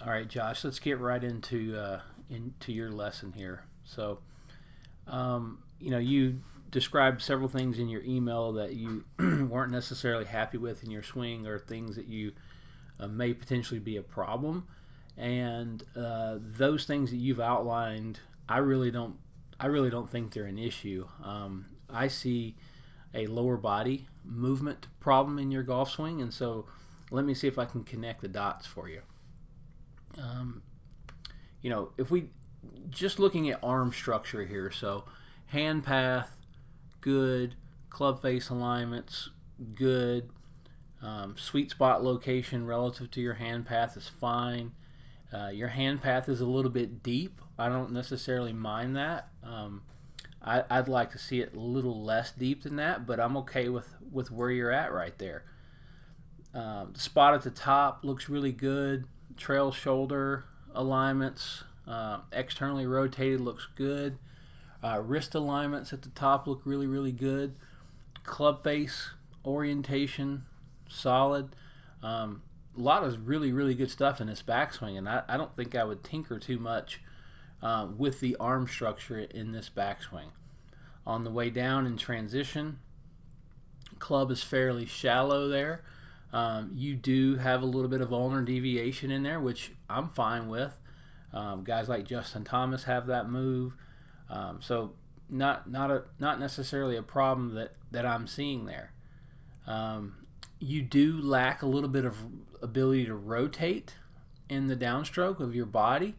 All right, Josh, let's get right into your lesson here. So, you described several things in your email that you weren't necessarily happy with in your swing, or things that you may potentially be a problem. And those things that you've outlined, I really don't think they're an issue. I see a lower body movement problem in your golf swing, and so let me see if I can connect the dots for you. Um, if we just looking at arm structure here, so hand path, good, club face alignments, good, sweet spot location relative to your hand path is fine. Your hand path is a little bit deep. I don't necessarily mind that. I'd like to see it a little less deep than that, but I'm okay with where you're at right there. The spot at the top looks really good. Trail shoulder alignments, externally rotated, looks good. Wrist alignments at the top look really, really good. Club face orientation, solid. A lot of really, really good stuff in this backswing, and I don't think I would tinker too much with the arm structure in this backswing. On the way down in transition, club is fairly shallow there. You do have a little bit of ulnar deviation in there, which I'm fine with. Guys like Justin Thomas have that move, so not necessarily a problem that I'm seeing there. You do lack a little bit of ability to rotate in the downstroke of your body,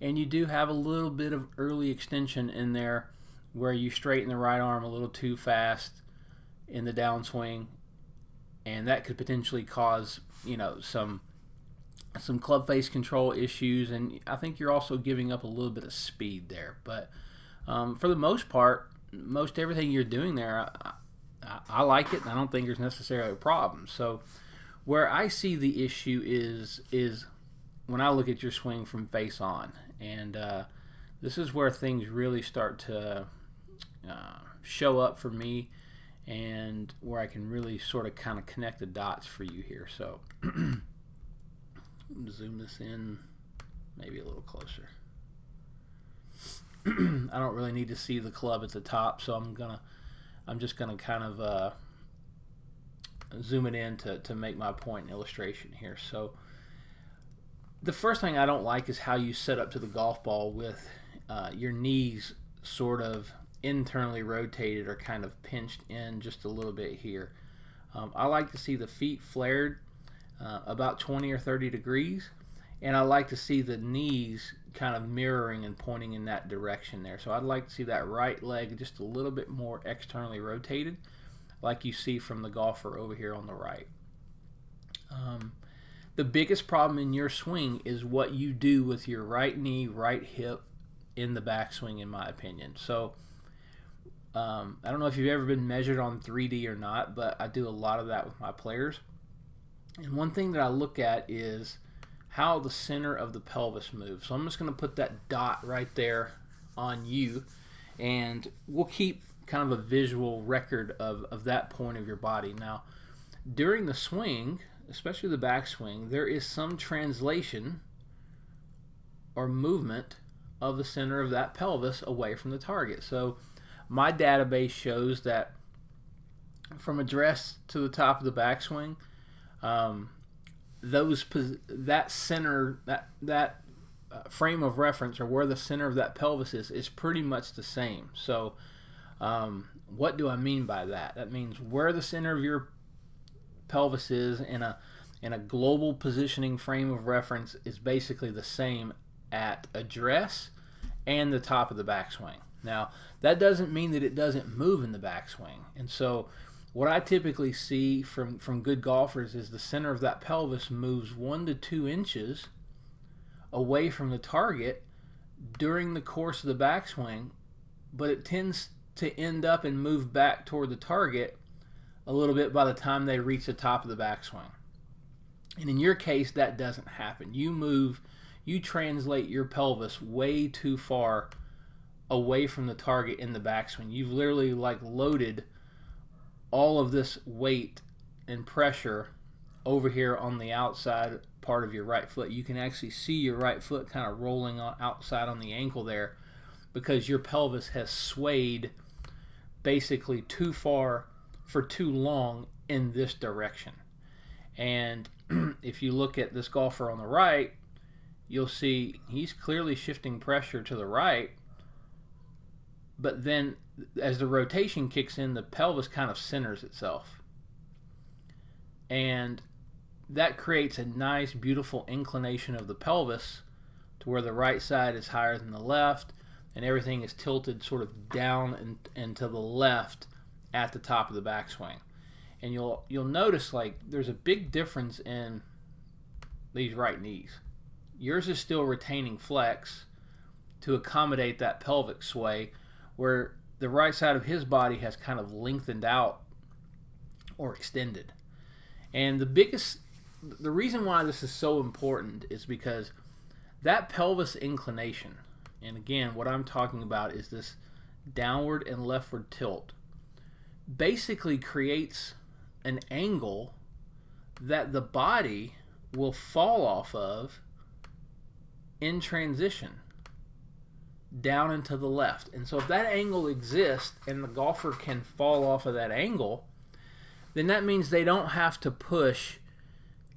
and you do have a little bit of early extension in there where you straighten the right arm a little too fast in the downswing, and that could potentially cause some club face control issues, and I think you're also giving up a little bit of speed there. But for the most part, most everything you're doing there, I like it, and I don't think there's necessarily a problem. So where I see the issue is when I look at your swing from face on, and this is where things really start to show up for me, and where I can really sort of kind of connect the dots for you here. So zoom this in maybe a little closer. I don't really need to see the club at the top, so I'm just gonna kind of zoom it in to make my point and illustration here. So the first thing I don't like is how you set up to the golf ball with your knees sort of internally rotated or kind of pinched in just a little bit here. I like to see the feet flared about 20 or 30 degrees, and I like to see the knees kind of mirroring and pointing in that direction there. So I'd like to see that right leg just a little bit more externally rotated, like you see from the golfer over here on the right. The biggest problem in your swing is what you do with your right knee, right hip in the backswing, in my opinion. So I don't know if you've ever been measured on 3D or not, but I do a lot of that with my players. And one thing that I look at is how the center of the pelvis moves. So I'm just going to put that dot right there on you, and we'll keep kind of a visual record of that point of your body. Now, during the swing, especially the backswing, there is some translation or movement of the center of that pelvis away from the target. So my database shows that from address to the top of the backswing, that center, that frame of reference, or where the center of that pelvis is pretty much the same. So what do I mean by that? That means where the center of your pelvis is in a global positioning frame of reference is basically the same at address and the top of the backswing. Now, that doesn't mean that it doesn't move in the backswing. And so what I typically see from good golfers is the center of that pelvis moves 1 to 2 inches away from the target during the course of the backswing, but it tends to end up and move back toward the target a little bit by the time they reach the top of the backswing. And in your case, that doesn't happen. You translate your pelvis way too far away from the target in the backswing. You've literally loaded all of this weight and pressure over here on the outside part of your right foot. You can actually see your right foot kind of rolling outside on the ankle there, because your pelvis has swayed basically too far for too long in this direction. And if you look at this golfer on the right, you'll see he's clearly shifting pressure to the right, but then as the rotation kicks in, the pelvis kind of centers itself. And that creates a nice, beautiful inclination of the pelvis to where the right side is higher than the left, and everything is tilted sort of down and to the left at the top of the backswing. And you'll notice, like, there's a big difference in these right knees. Yours is still retaining flex to accommodate that pelvic sway, where the right side of his body has kind of lengthened out or extended. And the reason why this is so important is because that pelvis inclination, and again, what I'm talking about is this downward and leftward tilt, basically creates an angle that the body will fall off of in transition down and to the left. And so if that angle exists and the golfer can fall off of that angle, then that means they don't have to push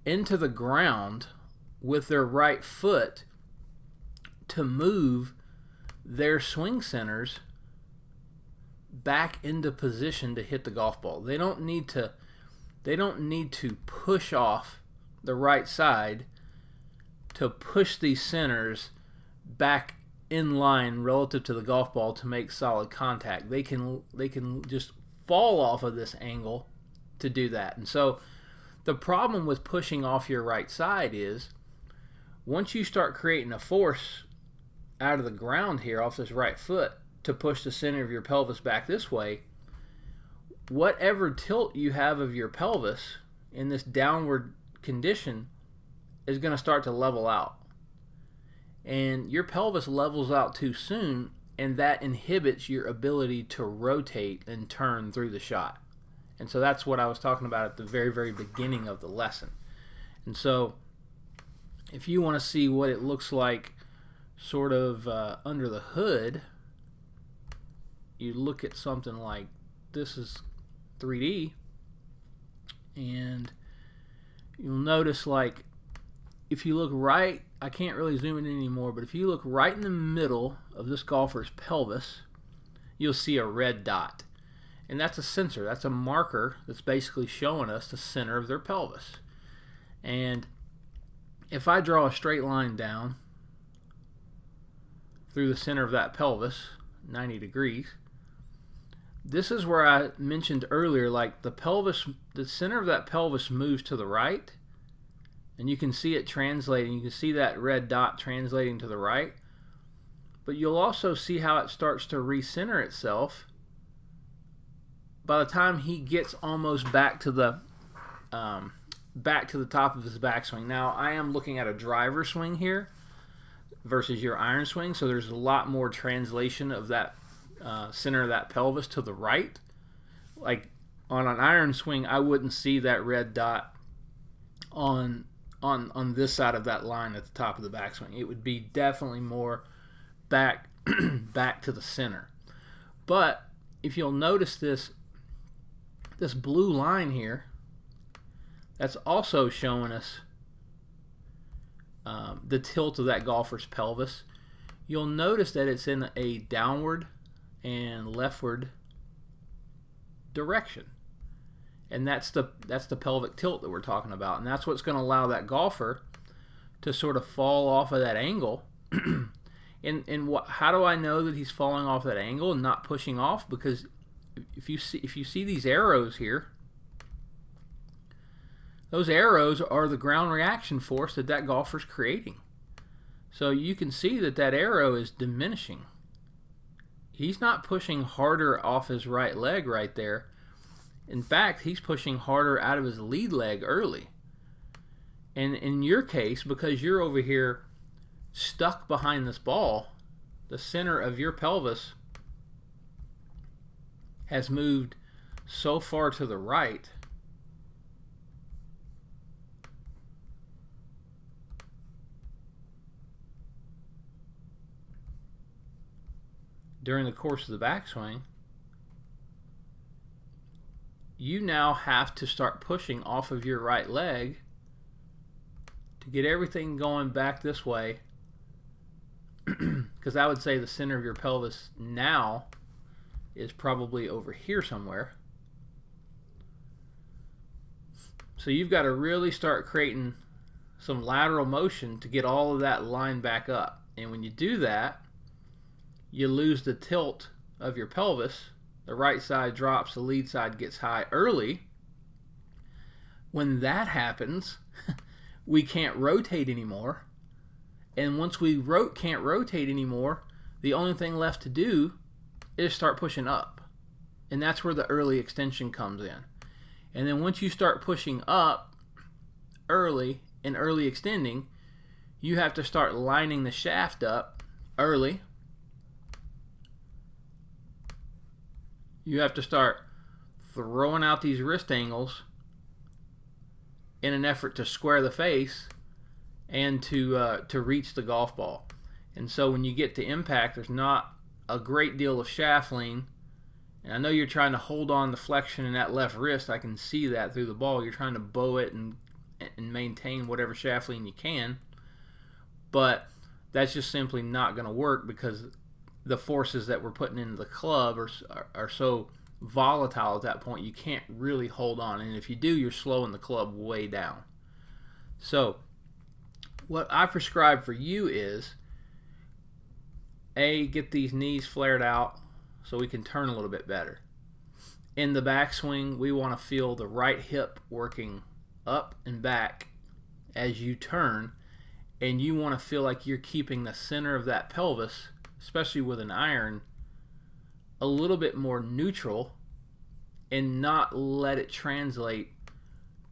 into the ground with their right foot to move their swing centers back into position to hit the golf ball. They don't need to push off the right side to push these centers back in line relative to the golf ball to make solid contact. They can just fall off of this angle to do that. And so the problem with pushing off your right side is, once you start creating a force out of the ground here off this right foot to push the center of your pelvis back this way, whatever tilt you have of your pelvis in this downward condition is going to start to level out. And your pelvis levels out too soon, and that inhibits your ability to rotate and turn through the shot. And so that's what I was talking about at the very, very beginning of the lesson. And so if you want to see what it looks like sort of under the hood, you look at something like this is 3D, and you'll notice, like, if you look right, I can't really zoom in anymore, but if you look right in the middle of this golfer's pelvis, you'll see a red dot. And that's a sensor. That's a marker that's basically showing us the center of their pelvis. And if I draw a straight line down through the center of that pelvis, 90 degrees, this is where I mentioned earlier, like, the center of that pelvis moves to the right, and you can see it translating. You can see that red dot translating to the right, but you'll also see how it starts to recenter itself by the time he gets almost back to the top of his backswing. Now, I am looking at a driver swing here versus your iron swing, so there's a lot more translation of that center of that pelvis to the right. Like on an iron swing, I wouldn't see that red dot on this side of that line at the top of the backswing. It would be definitely more back to the center. But if you'll notice this blue line here, that's also showing us the tilt of that golfer's pelvis. You'll notice that it's in a downward and leftward direction, and that's the pelvic tilt that we're talking about, and that's what's going to allow that golfer to sort of fall off of that angle. How do I know that he's falling off that angle and not pushing off? Because if you see these arrows here, those arrows are the ground reaction force that golfer's creating. So you can see that arrow is diminishing. He's not pushing harder off his right leg right there. In fact, he's pushing harder out of his lead leg early. And in your case, because you're over here stuck behind this ball, the center of your pelvis has moved so far to the right during the course of the backswing, you now have to start pushing off of your right leg to get everything going back this way, because I would say the center of your pelvis now is probably over here somewhere. So you've got to really start creating some lateral motion to get all of that line back up. And when you do that, you lose the tilt of your pelvis. The right side drops, the lead side gets high early. When that happens, we can't rotate anymore. And once we can't rotate anymore, the only thing left to do is start pushing up. And that's where the early extension comes in. And then once you start pushing up early and early extending, you have to start lining the shaft up early. You have to start throwing out these wrist angles in an effort to square the face and to reach the golf ball. And so when you get to impact, there's not a great deal of shaft lean. And I know you're trying to hold on the flexion in that left wrist. I can see that through the ball. You're trying to bow it and maintain whatever shaft lean you can. But that's just simply not going to work because the forces that we're putting into the club are so volatile at that point, you can't really hold on. And if you do, you're slowing the club way down. So what I prescribe for you is, A, get these knees flared out so we can turn a little bit better. In the backswing, we want to feel the right hip working up and back as you turn, and you want to feel like you're keeping the center of that pelvis, especially with an iron, a little bit more neutral and not let it translate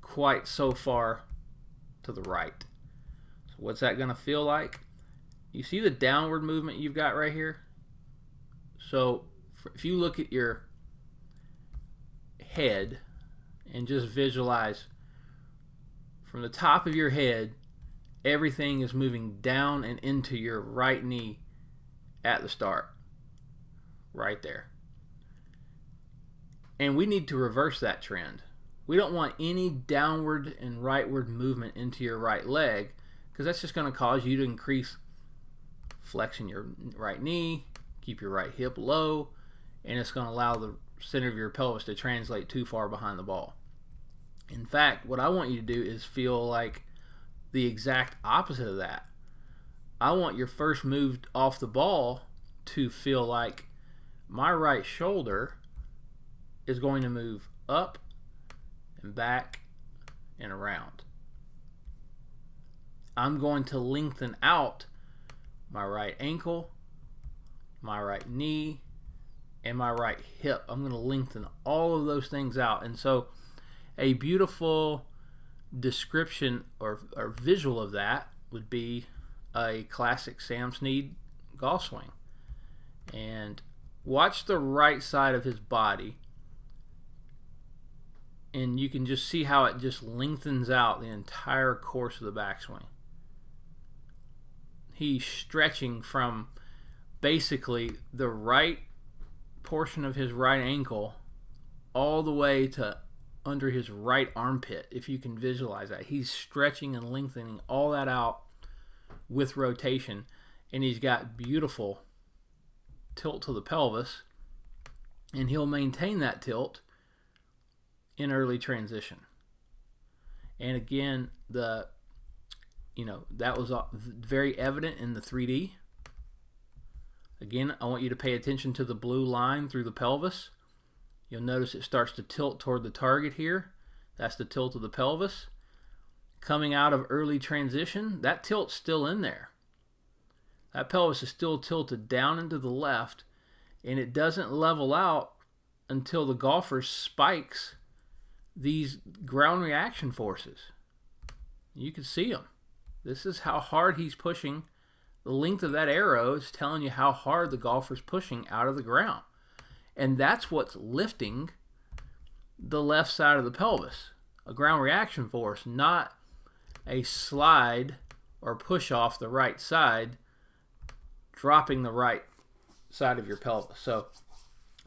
quite so far to the right. So what's that going to feel like? You see the downward movement you've got right here? So if you look at your head and just visualize from the top of your head, everything is moving down and into your right knee at the start, right there. And we need to reverse that trend. We don't want any downward and rightward movement into your right leg, because that's just going to cause you to increase flexing your right knee, keep your right hip low, and it's going to allow the center of your pelvis to translate too far behind the ball. In fact, what I want you to do is feel like the exact opposite of that. I want your first move off the ball to feel like my right shoulder is going to move up and back and around. I'm going to lengthen out my right ankle, my right knee, and my right hip. I'm going to lengthen all of those things out. And so a beautiful description or visual of that would be a classic Sam Snead golf swing. And watch the right side of his body, and you can just see how it just lengthens out the entire course of the backswing. He's stretching from basically the right portion of his right ankle all the way to under his right armpit, if you can visualize that. He's stretching and lengthening all that out with rotation, and he's got beautiful tilt to the pelvis, and he'll maintain that tilt in early transition. And again, that was very evident in the 3D. Again, I want you to pay attention to the blue line through the pelvis. You'll notice it starts to tilt toward the target here. That's the tilt of the pelvis. Coming out of early transition, that tilt's still in there. That pelvis is still tilted down and to the left, and it doesn't level out until the golfer spikes these ground reaction forces. You can see them. This is how hard he's pushing. The length of that arrow is telling you how hard the golfer's pushing out of the ground. And that's what's lifting the left side of the pelvis. A ground reaction force, not a slide or push off the right side, dropping the right side of your pelvis. So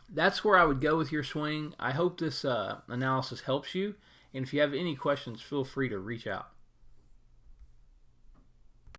that's where I would go with your swing. I hope this analysis helps you. And if you have any questions, feel free to reach out.